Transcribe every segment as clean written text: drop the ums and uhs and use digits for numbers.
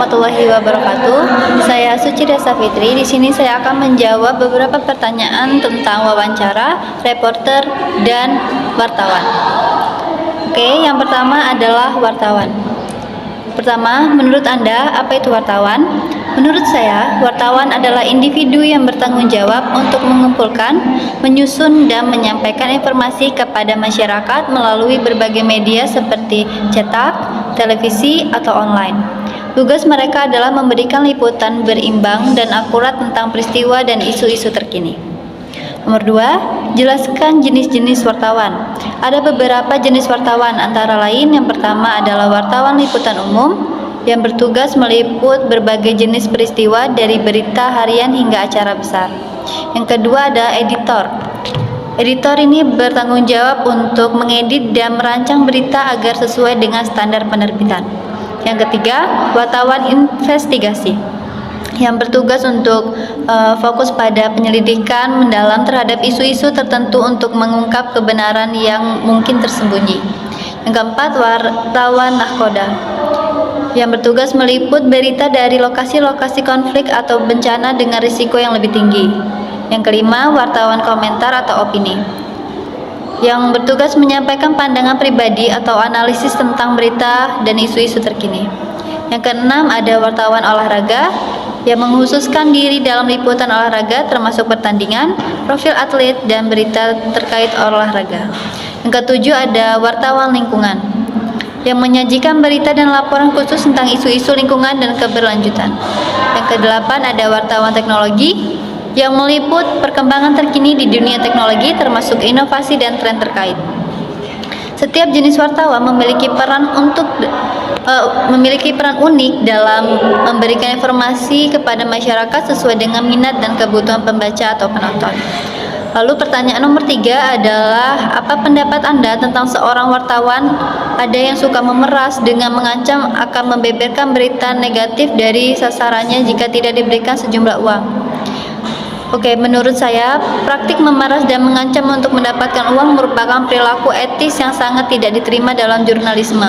warahmatullahi wabarakatuh. Saya Suci Desa Fitri. Di sini saya akan menjawab beberapa pertanyaan tentang wawancara, reporter, dan wartawan. Oke, yang pertama adalah wartawan. Pertama, menurut Anda, apa itu wartawan? Menurut saya, wartawan adalah individu yang bertanggung jawab untuk mengumpulkan, menyusun, dan menyampaikan informasi kepada masyarakat melalui berbagai media seperti cetak, televisi, atau online. Tugas mereka adalah memberikan liputan berimbang dan akurat tentang peristiwa dan isu-isu terkini. Nomor 2, jelaskan jenis-jenis wartawan. Ada beberapa jenis wartawan, antara lain yang pertama adalah wartawan liputan umum yang bertugas meliput berbagai jenis peristiwa dari berita harian hingga acara besar. Yang kedua ada editor. Editor ini bertanggung jawab untuk mengedit dan merancang berita agar sesuai dengan standar penerbitan. Yang ketiga, wartawan investigasi yang bertugas untuk fokus pada penyelidikan mendalam terhadap isu-isu tertentu untuk mengungkap kebenaran yang mungkin tersembunyi. Yang keempat, wartawan nahkoda yang bertugas meliput berita dari lokasi-lokasi konflik atau bencana dengan risiko yang lebih tinggi. Yang kelima, wartawan komentar atau opini yang bertugas menyampaikan pandangan pribadi atau analisis tentang berita dan isu-isu terkini. Yang keenam, ada wartawan olahraga yang menghususkan diri dalam liputan olahraga termasuk pertandingan, profil atlet, dan berita terkait olahraga. Yang ketujuh, ada wartawan lingkungan yang menyajikan berita dan laporan khusus tentang isu-isu lingkungan dan keberlanjutan. Yang kedelapan, ada wartawan teknologi yang meliput perkembangan terkini di dunia teknologi termasuk inovasi dan tren terkait. Setiap jenis wartawan memiliki peran unik dalam memberikan informasi kepada masyarakat sesuai dengan minat dan kebutuhan pembaca atau penonton. Lalu pertanyaan nomor 3 adalah, apa pendapat Anda tentang seorang wartawan? Ada yang suka memeras dengan mengancam akan membeberkan berita negatif dari sasarannya jika tidak diberikan sejumlah uang. Oke, menurut saya, praktik memeras dan mengancam untuk mendapatkan uang merupakan perilaku etis yang sangat tidak diterima dalam jurnalisme.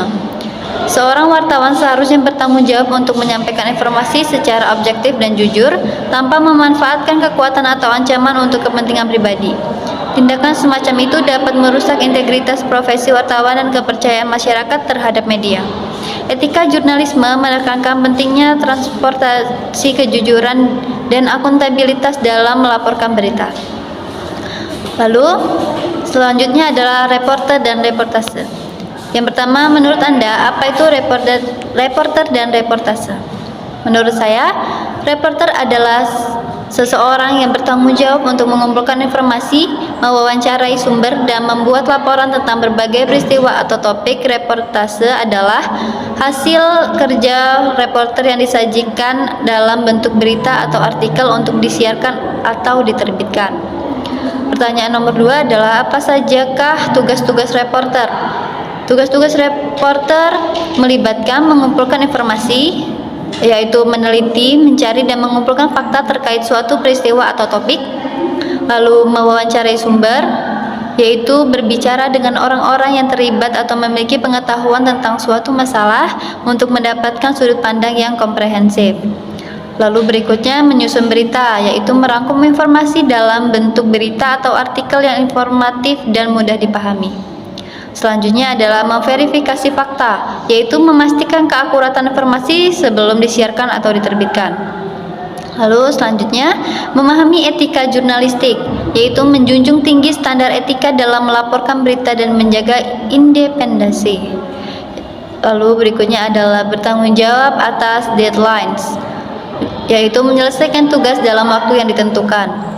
Seorang wartawan seharusnya bertanggung jawab untuk menyampaikan informasi secara objektif dan jujur, tanpa memanfaatkan kekuatan atau ancaman untuk kepentingan pribadi. Tindakan semacam itu dapat merusak integritas profesi wartawan dan kepercayaan masyarakat terhadap media. Etika jurnalisme menekankan pentingnya transportasi kejujuran dan akuntabilitas dalam melaporkan berita. Lalu, selanjutnya adalah reporter dan reportase. Yang pertama, menurut Anda, apa itu reporter dan reportase? Menurut saya, reporter adalah seseorang yang bertanggung jawab untuk mengumpulkan informasi, mewawancarai sumber, dan membuat laporan tentang berbagai peristiwa atau topik. Reportase adalah hasil kerja reporter yang disajikan dalam bentuk berita atau artikel untuk disiarkan atau diterbitkan. Pertanyaan nomor 2 adalah, apa sajakah tugas-tugas reporter? Tugas-tugas reporter melibatkan mengumpulkan informasi, yaitu meneliti, mencari, dan mengumpulkan fakta terkait suatu peristiwa atau topik, lalu mewawancarai sumber, yaitu berbicara dengan orang-orang yang terlibat atau memiliki pengetahuan tentang suatu masalah untuk mendapatkan sudut pandang yang komprehensif. Lalu berikutnya menyusun berita, yaitu merangkum informasi dalam bentuk berita atau artikel yang informatif dan mudah dipahami. Selanjutnya adalah memverifikasi fakta, yaitu memastikan keakuratan informasi sebelum disiarkan atau diterbitkan. Lalu selanjutnya, memahami etika jurnalistik, yaitu menjunjung tinggi standar etika dalam melaporkan berita dan menjaga independensi. Lalu berikutnya adalah bertanggung jawab atas deadlines, yaitu menyelesaikan tugas dalam waktu yang ditentukan.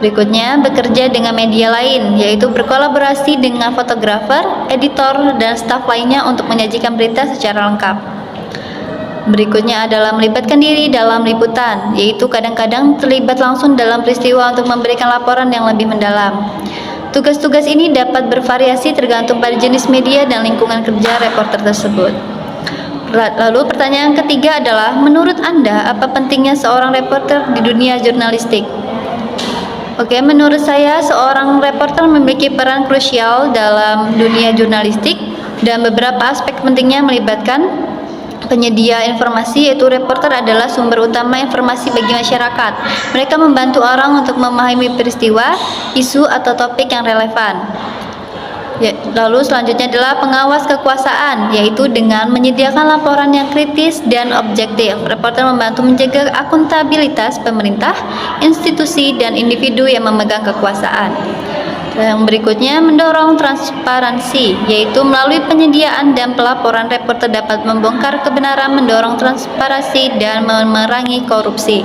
Berikutnya, bekerja dengan media lain, yaitu berkolaborasi dengan fotografer, editor, dan staf lainnya untuk menyajikan berita secara lengkap. Berikutnya adalah melibatkan diri dalam liputan, yaitu kadang-kadang terlibat langsung dalam peristiwa untuk memberikan laporan yang lebih mendalam. Tugas-tugas ini dapat bervariasi tergantung pada jenis media dan lingkungan kerja reporter tersebut. Lalu pertanyaan ketiga adalah, menurut Anda, apa pentingnya seorang reporter di dunia jurnalistik? Oke, menurut saya seorang reporter memiliki peran krusial dalam dunia jurnalistik dan beberapa aspek pentingnya melibatkan penyedia informasi, yaitu reporter adalah sumber utama informasi bagi masyarakat. Mereka membantu orang untuk memahami peristiwa, isu, atau topik yang relevan. Lalu selanjutnya adalah pengawas kekuasaan, yaitu dengan menyediakan laporan yang kritis dan objektif. Reporter membantu menjaga akuntabilitas pemerintah, institusi, dan individu yang memegang kekuasaan. Yang berikutnya mendorong transparansi, yaitu melalui penyediaan dan pelaporan reporter dapat membongkar kebenaran, mendorong transparansi, dan memerangi korupsi.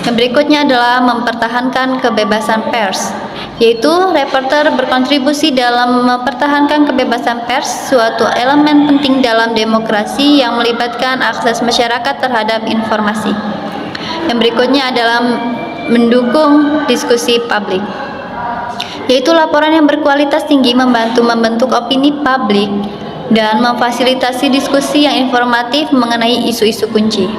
Yang berikutnya adalah mempertahankan kebebasan pers, yaitu reporter berkontribusi dalam mempertahankan kebebasan pers, suatu elemen penting dalam demokrasi yang melibatkan akses masyarakat terhadap informasi. Yang berikutnya adalah mendukung diskusi publik, yaitu laporan yang berkualitas tinggi membantu membentuk opini publik dan memfasilitasi diskusi yang informatif mengenai isu-isu kunci.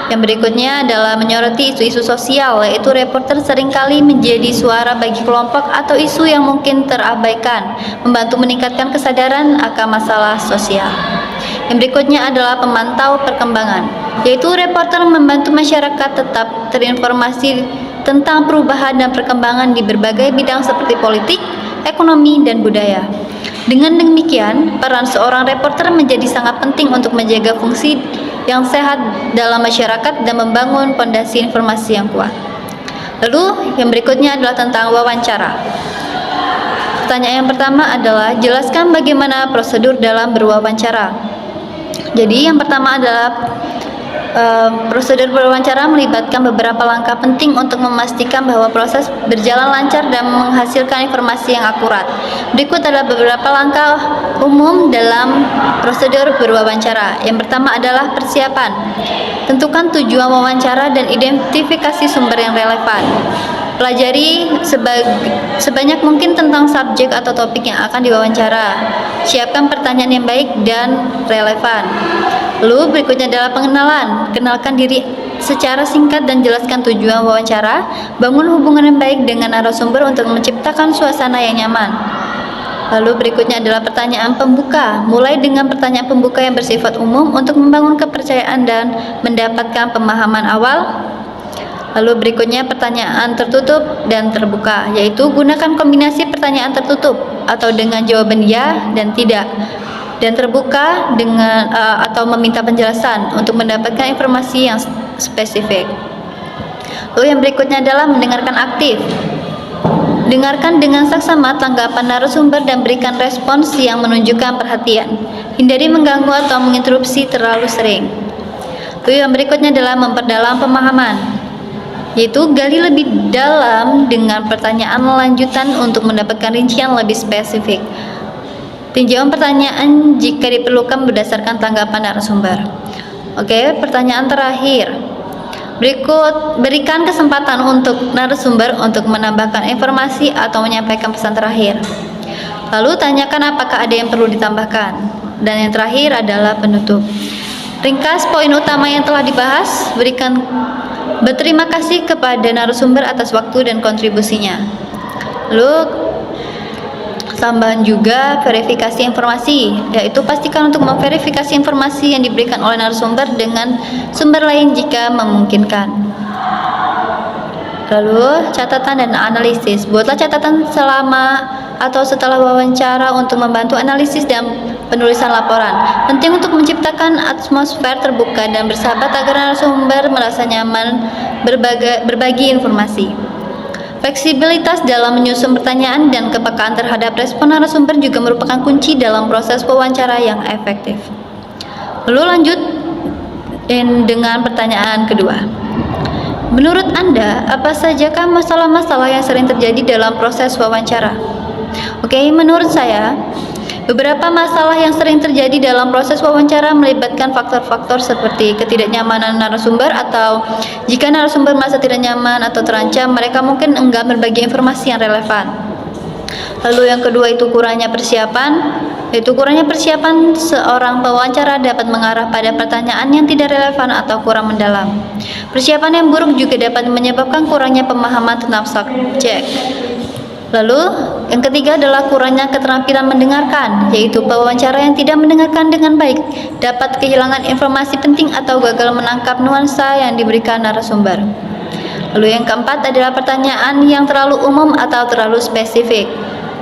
Yang berikutnya adalah menyoroti isu-isu sosial, yaitu reporter seringkali menjadi suara bagi kelompok atau isu yang mungkin terabaikan, membantu meningkatkan kesadaran akan masalah sosial. Yang berikutnya adalah pemantau perkembangan, yaitu reporter membantu masyarakat tetap terinformasi tentang perubahan dan perkembangan di berbagai bidang seperti politik, ekonomi, dan budaya. Dengan demikian, peran seorang reporter menjadi sangat penting untuk menjaga fungsi yang sehat dalam masyarakat dan membangun fondasi informasi yang kuat. Lalu, yang berikutnya adalah tentang wawancara. Pertanyaan yang pertama adalah, jelaskan bagaimana prosedur dalam berwawancara. Jadi, yang pertama adalah prosedur berwawancara melibatkan beberapa langkah penting untuk memastikan bahwa proses berjalan lancar dan menghasilkan informasi yang akurat. Berikut adalah beberapa langkah umum dalam prosedur berwawancara. Yang pertama adalah persiapan. Tentukan tujuan wawancara dan identifikasi sumber yang relevan. Pelajari sebanyak mungkin tentang subjek atau topik yang akan diwawancara. Siapkan pertanyaan yang baik dan relevan. Lalu berikutnya adalah pengenalan. Kenalkan diri secara singkat dan jelaskan tujuan wawancara. Bangun hubungan yang baik dengan narasumber untuk menciptakan suasana yang nyaman. Lalu berikutnya adalah pertanyaan pembuka. Mulai dengan pertanyaan pembuka yang bersifat umum untuk membangun kepercayaan dan mendapatkan pemahaman awal. Lalu berikutnya pertanyaan tertutup dan terbuka, yaitu gunakan kombinasi pertanyaan tertutup atau dengan jawaban ya dan tidak, dan terbuka dengan atau meminta penjelasan untuk mendapatkan informasi yang spesifik. Lalu yang berikutnya adalah mendengarkan aktif. Dengarkan dengan saksama tanggapan narasumber dan berikan respons yang menunjukkan perhatian. Hindari mengganggu atau menginterupsi terlalu sering. Lalu yang berikutnya adalah memperdalam pemahaman, yaitu gali lebih dalam dengan pertanyaan lanjutan untuk mendapatkan rincian lebih spesifik. Tinjauan pertanyaan jika diperlukan berdasarkan tanggapan narasumber. Oke, pertanyaan terakhir. Berikan kesempatan untuk narasumber untuk menambahkan informasi atau menyampaikan pesan terakhir. Lalu tanyakan apakah ada yang perlu ditambahkan. Dan yang terakhir adalah penutup. Ringkas poin utama yang telah dibahas. Berterima kasih kepada narasumber atas waktu dan kontribusinya. Lalu tambahan juga verifikasi informasi, yaitu pastikan untuk memverifikasi informasi yang diberikan oleh narasumber dengan sumber lain jika memungkinkan. Lalu catatan dan analisis. Buatlah catatan selama atau setelah wawancara untuk membantu analisis dan penulisan laporan. Penting untuk menciptakan atmosfer terbuka dan bersahabat agar narasumber merasa nyaman berbagi informasi. Fleksibilitas dalam menyusun pertanyaan dan kepekaan terhadap respon narasumber juga merupakan kunci dalam proses wawancara yang efektif. Lalu lanjut dengan pertanyaan kedua. Menurut Anda, apa sajakah masalah-masalah yang sering terjadi dalam proses wawancara? Oke, menurut saya, beberapa masalah yang sering terjadi dalam proses wawancara melibatkan faktor-faktor seperti ketidaknyamanan narasumber, atau jika narasumber merasa tidak nyaman atau terancam, mereka mungkin enggan berbagi informasi yang relevan. Lalu yang kedua itu kurangnya persiapan, yaitu kurangnya persiapan seorang pewawancara dapat mengarah pada pertanyaan yang tidak relevan atau kurang mendalam. Persiapan yang buruk juga dapat menyebabkan kurangnya pemahaman tentang subjek. Lalu, yang ketiga adalah kurangnya keterampilan mendengarkan, yaitu pewawancara yang tidak mendengarkan dengan baik, dapat kehilangan informasi penting atau gagal menangkap nuansa yang diberikan narasumber. Lalu yang keempat adalah pertanyaan yang terlalu umum atau terlalu spesifik,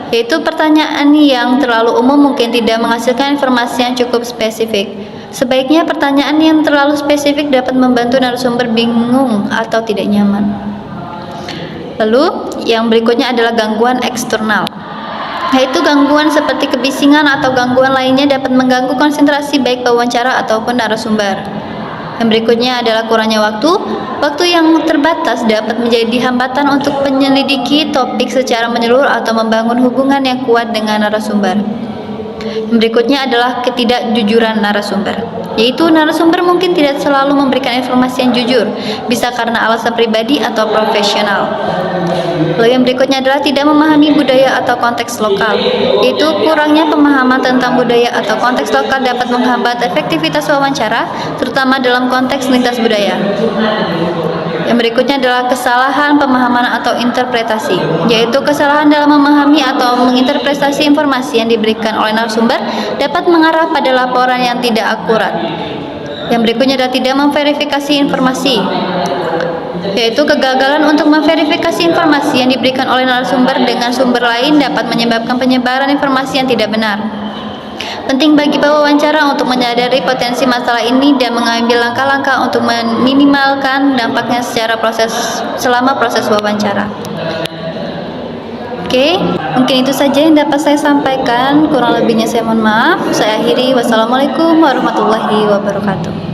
yaitu pertanyaan yang terlalu umum mungkin tidak menghasilkan informasi yang cukup spesifik. Sebaiknya pertanyaan yang terlalu spesifik dapat membantu narasumber bingung atau tidak nyaman. Lalu, yang berikutnya adalah gangguan eksternal, yaitu gangguan seperti kebisingan atau gangguan lainnya dapat mengganggu konsentrasi baik pewawancara ataupun narasumber. Yang berikutnya adalah kurangnya waktu. Waktu yang terbatas dapat menjadi hambatan untuk menyelidiki topik secara menyeluruh atau membangun hubungan yang kuat dengan narasumber. Yang berikutnya adalah ketidakjujuran narasumber, yaitu narasumber mungkin tidak selalu memberikan informasi yang jujur, bisa karena alasan pribadi atau profesional. Lalu yang berikutnya adalah tidak memahami budaya atau konteks lokal, yaitu kurangnya pemahaman tentang budaya atau konteks lokal dapat menghambat efektivitas wawancara, terutama dalam konteks lintas budaya. Yang berikutnya adalah kesalahan pemahaman atau interpretasi, yaitu kesalahan dalam memahami atau menginterpretasi informasi yang diberikan oleh narasumber dapat mengarah pada laporan yang tidak akurat. Yang berikutnya adalah tidak memverifikasi informasi, yaitu kegagalan untuk memverifikasi informasi yang diberikan oleh narasumber dengan sumber lain dapat menyebabkan penyebaran informasi yang tidak benar. Penting bagi pewawancara untuk menyadari potensi masalah ini dan mengambil langkah-langkah untuk meminimalkan dampaknya selama proses wawancara. Oke, mungkin itu saja yang dapat saya sampaikan. Kurang lebihnya saya mohon maaf. Saya akhiri. Wassalamualaikum warahmatullahi wabarakatuh.